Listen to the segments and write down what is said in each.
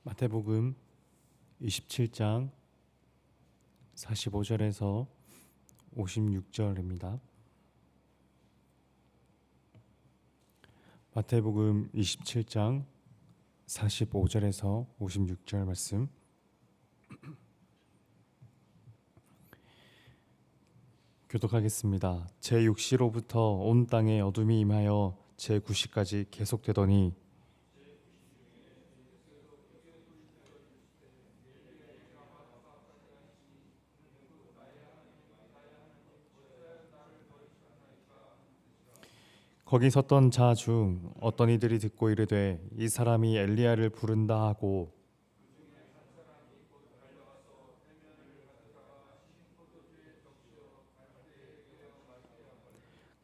마태복음 27장 45절에서 56절입니다. 마태복음 27장 45절에서 56절 말씀 교독하겠습니다. 제6시로부터 온 땅에 어둠이 임하여 제9시까지 계속되더니 거기 섰던 자 중 어떤 이들이 듣고 이르되 이 사람이 엘리야를 부른다 하고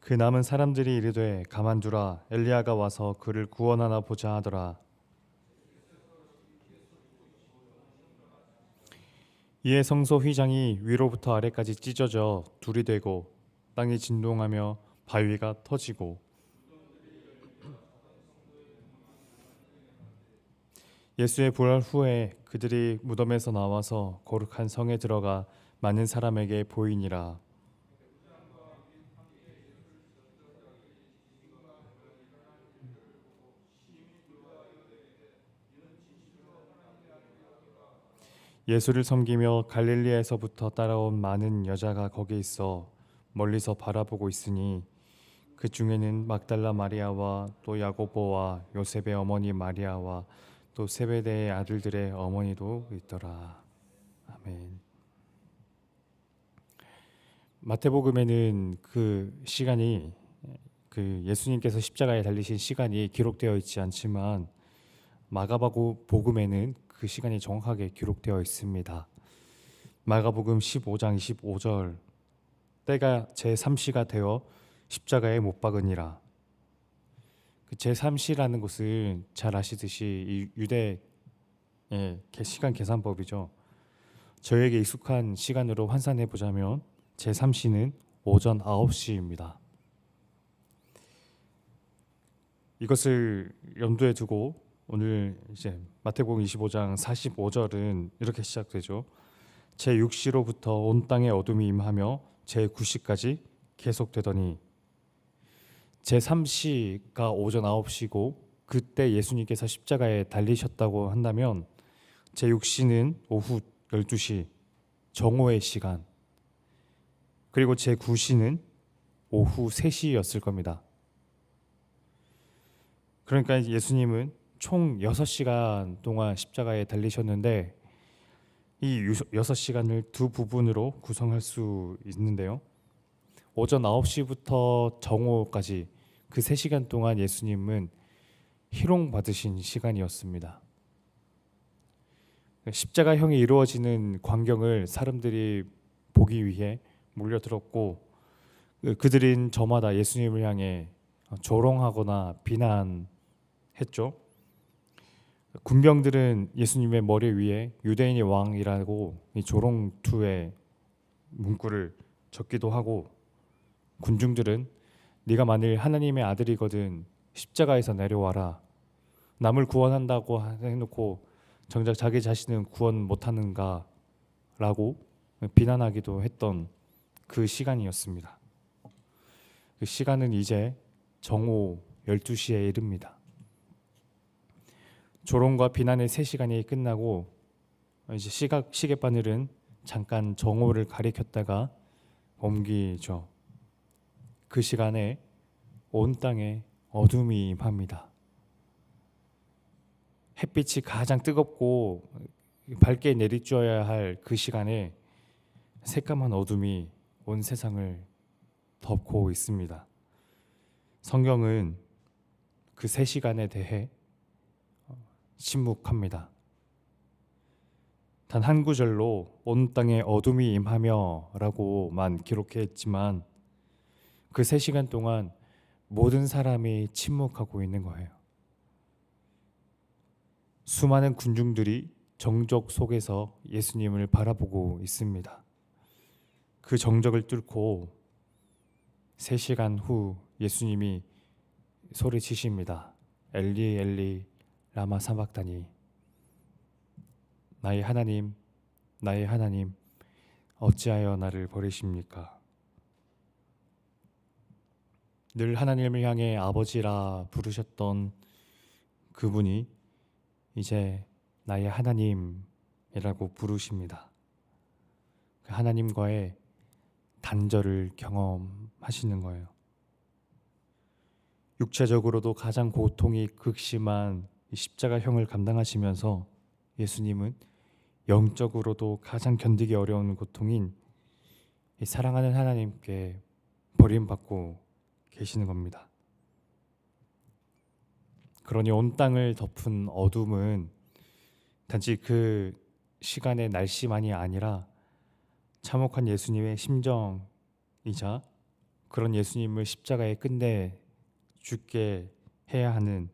그 남은 사람들이 이르되 가만두라 엘리야가 와서 그를 구원하나 보자 하더라. 이에 성소 휘장이 위로부터 아래까지 찢어져 둘이 되고 땅이 진동하며 바위가 터지고 예수의 부활 후에 그들이 무덤에서 나와서 거룩한 성에 들어가 많은 사람에게 보이니라. 예수를 섬기며 갈릴리에서부터 따라온 많은 여자가 거기 있어 멀리서 바라보고 있으니 그 중에는 막달라 마리아와 또 야고보와 요셉의 어머니 마리아와 또 세베대의 아들들의 어머니도 있더라. 아멘. 마태복음에는 그 시간이 그 예수님께서 십자가에 달리신 시간이 기록되어 있지 않지만 마가복음에는 그 시간이 정확하게 기록되어 있습니다. 마가복음 15장 25절 때가 제3시가 되어 십자가에 못 박으니라. 그 제3시라는 것은 잘 아시듯이 이 유대의 시간 계산법이죠. 저에게 익숙한 시간으로 환산해 보자면 제3시는 오전 9시입니다. 이것을 염두에 두고 오늘 이제 마태복음 25장 45절은 이렇게 시작되죠. 제6시로부터 온 땅에 어둠이 임하며 제9시까지 계속되더니 제3시가 오전 9시고 그때 예수님께서 십자가에 달리셨다고 한다면 제6시는 오후 12시 정오의 시간 그리고 제9시는 오후 3시였을 겁니다. 그러니까 예수님은 총 6시간 동안 십자가에 달리셨는데 이 6시간을 두 부분으로 구성할 수 있는데요. 오전 9시부터 정오까지 그 3시간 동안 예수님은 희롱 받으신 시간이었습니다. 십자가형이 이루어지는 광경을 사람들이 보기 위해 몰려들었고 그들은 저마다 예수님을 향해 조롱하거나 비난했죠. 군병들은 예수님의 머리 위에 유대인의 왕이라고 이 조롱투의 문구를 적기도 하고 군중들은 네가 만일 하나님의 아들이거든 십자가에서 내려와라. 남을 구원한다고 해놓고 정작 자기 자신은 구원 못하는가 라고 비난하기도 했던 그 시간이었습니다. 그 시간은 이제 정오 12시에 이릅니다. 조롱과 비난의 3시간이 끝나고 이제 시계바늘은 잠깐 정오를 가리켰다가 옮기죠. 그 시간에 온 땅에 어둠이 임합니다. 햇빛이 가장 뜨겁고 밝게 내리쬐어야 할 그 시간에 새까만 어둠이 온 세상을 덮고 있습니다. 성경은 그 3시간에 대해 침묵합니다. 단 한 구절로 온 땅에 어둠이 임하며 라고만 기록했지만 그 3시간 동안 모든 사람이 침묵하고 있는 거예요. 수많은 군중들이 정적 속에서 예수님을 바라보고 있습니다. 그 정적을 뚫고 3시간 후 예수님이 소리치십니다. 엘리 엘리 라마 사박다니. 나의 하나님, 나의 하나님, 어찌하여 나를 버리십니까? 늘 하나님을 향해 아버지라 부르셨던 그분이 이제 나의 하나님이라고 부르십니다. 그 하나님과의 단절을 경험하시는 거예요. 육체적으로도 가장 고통이 극심한 십자가형을 감당하시면서 예수님은 영적으로도 가장 견디기 어려운 고통인 사랑하는 하나님께 버림받고 계시는 겁니다. 그러니 온 땅을 덮은 어둠은 단지 그 시간의 날씨만이 아니라 참혹한 예수님의 심정이자 그런 예수님을 십자가에 끝내 죽게 해야 하는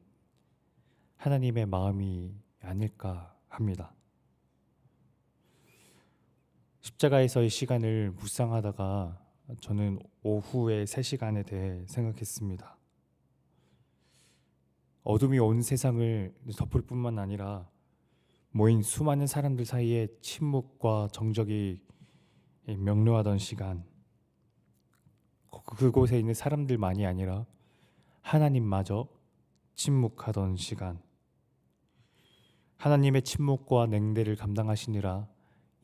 하나님의 마음이 아닐까 합니다. 십자가에서의 시간을 묵상하다가 저는 오후의 3시간에 대해 생각했습니다. 어둠이 온 세상을 덮을 뿐만 아니라 모인 수많은 사람들 사이에 침묵과 정적이 명료하던 시간, 그곳에 있는 사람들만이 아니라 하나님마저 침묵하던 시간, 하나님의 침묵과 냉대를 감당하시느라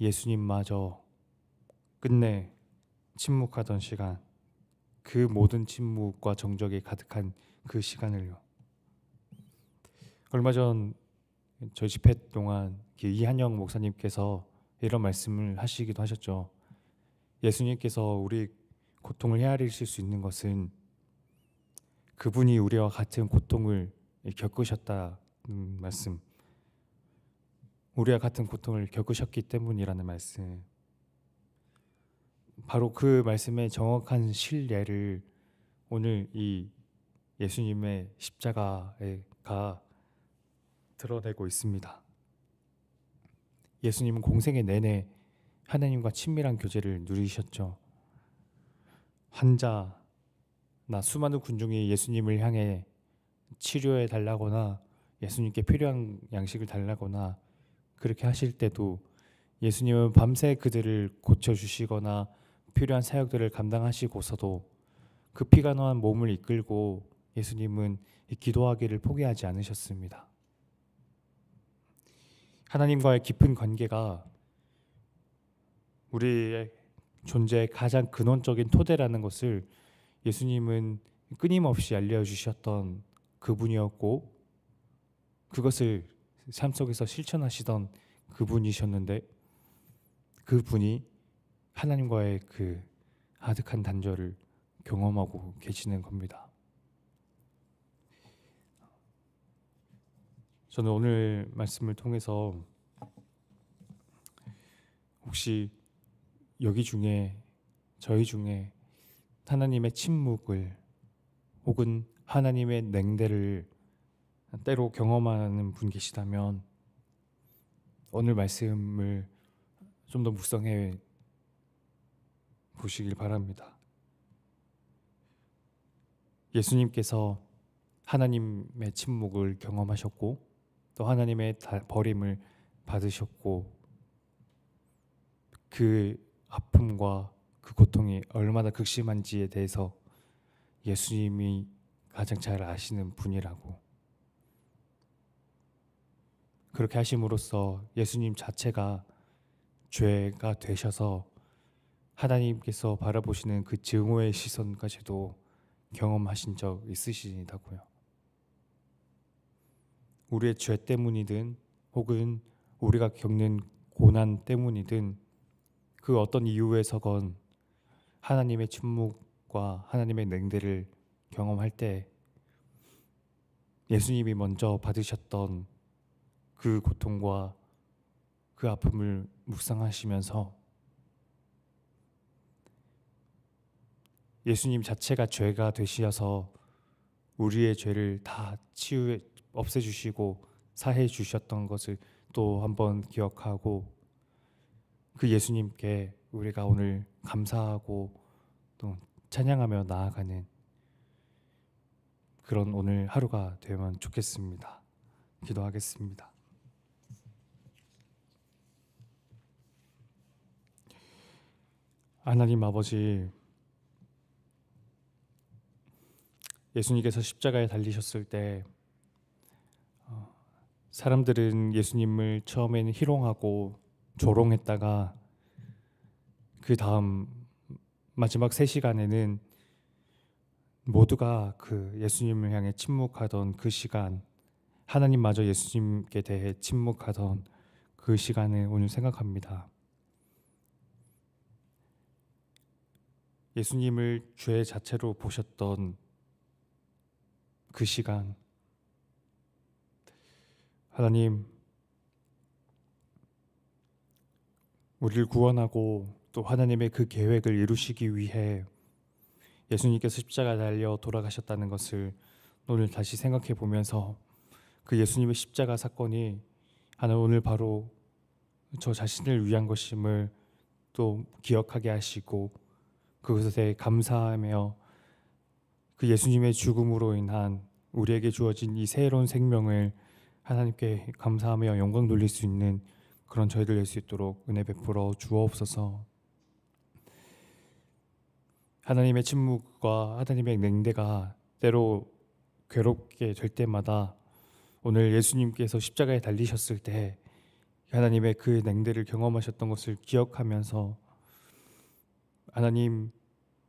예수님마저 끝내 침묵하던 시간, 그 모든 침묵과 정적이 가득한 그 시간을요. 얼마 전 저희 집회 동안 이한영 목사님께서 이런 말씀을 하시기도 하셨죠. 예수님께서 우리 고통을 헤아리실 수 있는 것은 그분이 우리와 같은 고통을 겪으셨다는 말씀, 우리와 같은 고통을 겪으셨기 때문이라는 말씀, 바로 그 말씀의 정확한 실례를 오늘 이 예수님의 십자가가 드러내고 있습니다. 예수님은 공생의 내내 하나님과 친밀한 교제를 누리셨죠. 환자나 수많은 군중이 예수님을 향해 치료해 달라거나 예수님께 필요한 양식을 달라거나 그렇게 하실 때도 예수님은 밤새 그들을 고쳐주시거나 필요한 사역들을 감당하시고서도 그 피가 노한 몸을 이끌고 예수님은 기도하기를 포기하지 않으셨습니다. 하나님과의 깊은 관계가 우리의 존재의 가장 근원적인 토대라는 것을 예수님은 끊임없이 알려주셨던 그분이었고, 그것을 삶 속에서 실천하시던 그분이셨는데, 그분이 하나님과의 그 아득한 단절을 경험하고 계시는 겁니다. 저는 오늘 말씀을 통해서 혹시 여기 중에 저희 중에 하나님의 침묵을 혹은 하나님의 냉대를 때로 경험하는 분 계시다면 오늘 말씀을 좀 더 묵상해 보시길 바랍니다. 예수님께서 하나님의 침묵을 경험하셨고 또 하나님의 버림을 받으셨고 그 아픔과 그 고통이 얼마나 극심한지에 대해서 예수님이 가장 잘 아시는 분이라고, 그렇게 하심으로써 예수님 자체가 죄가 되셔서 하나님께서 바라보시는 그 증오의 시선까지도 경험하신 적 있으시다고요. 우리의 죄 때문이든 혹은 우리가 겪는 고난 때문이든 그 어떤 이유에서건 하나님의 침묵과 하나님의 냉대를 경험할 때 예수님이 먼저 받으셨던 그 고통과 그 아픔을 묵상하시면서 예수님 자체가 죄가 되시어서 우리의 죄를 다 없애주시고 사해 주셨던 것을 또 한번 기억하고 그 예수님께 우리가 오늘 감사하고 또 찬양하며 나아가는 그런 오늘 하루가 되면 좋겠습니다. 기도하겠습니다. 하나님 아버지, 예수님께서 십자가에 달리셨을 때 사람들은 예수님을 처음에는 희롱하고 조롱했다가 그 다음 마지막 3시간에는 모두가 그 예수님을 향해 침묵하던 그 시간, 하나님마저 예수님께 대해 침묵하던 그 시간을 오늘 생각합니다. 예수님을 죄 자체로 보셨던 그 시간, 하나님, 우리를 구원하고 또 하나님의 그 계획을 이루시기 위해 예수님께서 십자가에 달려 돌아가셨다는 것을 오늘 다시 생각해 보면서 그 예수님의 십자가 사건이 하나님 오늘 바로 저 자신을 위한 것임을 또 기억하게 하시고 그것에 대해 감사하며 그 예수님의 죽음으로 인한 우리에게 주어진 이 새로운 생명을 하나님께 감사하며 영광 돌릴 수 있는 그런 저희들 될 수 있도록 은혜 베풀어 주옵소서. 하나님의 침묵과 하나님의 냉대가 때로 괴롭게 될 때마다 오늘 예수님께서 십자가에 달리셨을 때 하나님의 그 냉대를 경험하셨던 것을 기억하면서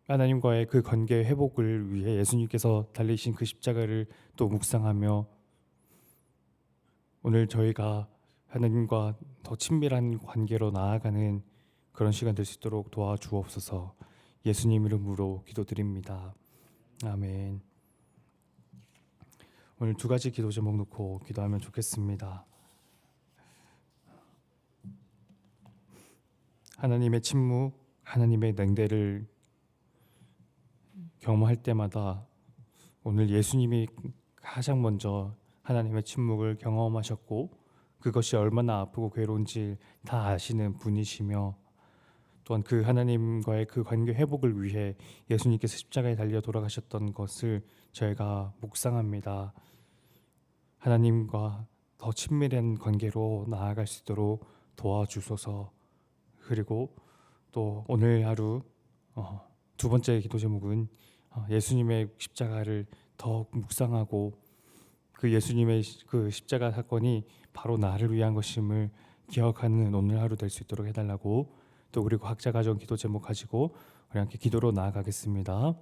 하나님과의 그 관계 회복을 위해 예수님께서 달리신 그 십자가를 또 묵상하며 오늘 저희가 하나님과 더 친밀한 관계로 나아가는 그런 시간 될 수 있도록 도와주옵소서. 예수님 이름으로 기도드립니다. 아멘. 오늘 2가지 기도 제목 놓고 기도하면 좋겠습니다. 하나님의 침묵, 하나님의 냉대를 경험할 때마다 오늘 예수님이 가장 먼저 하나님의 침묵을 경험하셨고 그것이 얼마나 아프고 괴로운지 다 아시는 분이시며 또한 그 하나님과의 그 관계 회복을 위해 예수님께서 십자가에 달려 돌아가셨던 것을 저희가 묵상합니다. 하나님과 더 친밀한 관계로 나아갈 수 있도록 도와주소서. 그리고 또 오늘 하루 2번째 기도 제목은 예수님의 십자가를 더 묵상하고 그 예수님의 그 십자가 사건이 바로 나를 위한 것임을 기억하는 오늘 하루 될 수 있도록 해달라고 또 그리고 각자 가져온 기도 제목 가지고 우리 함께 기도로 나아가겠습니다.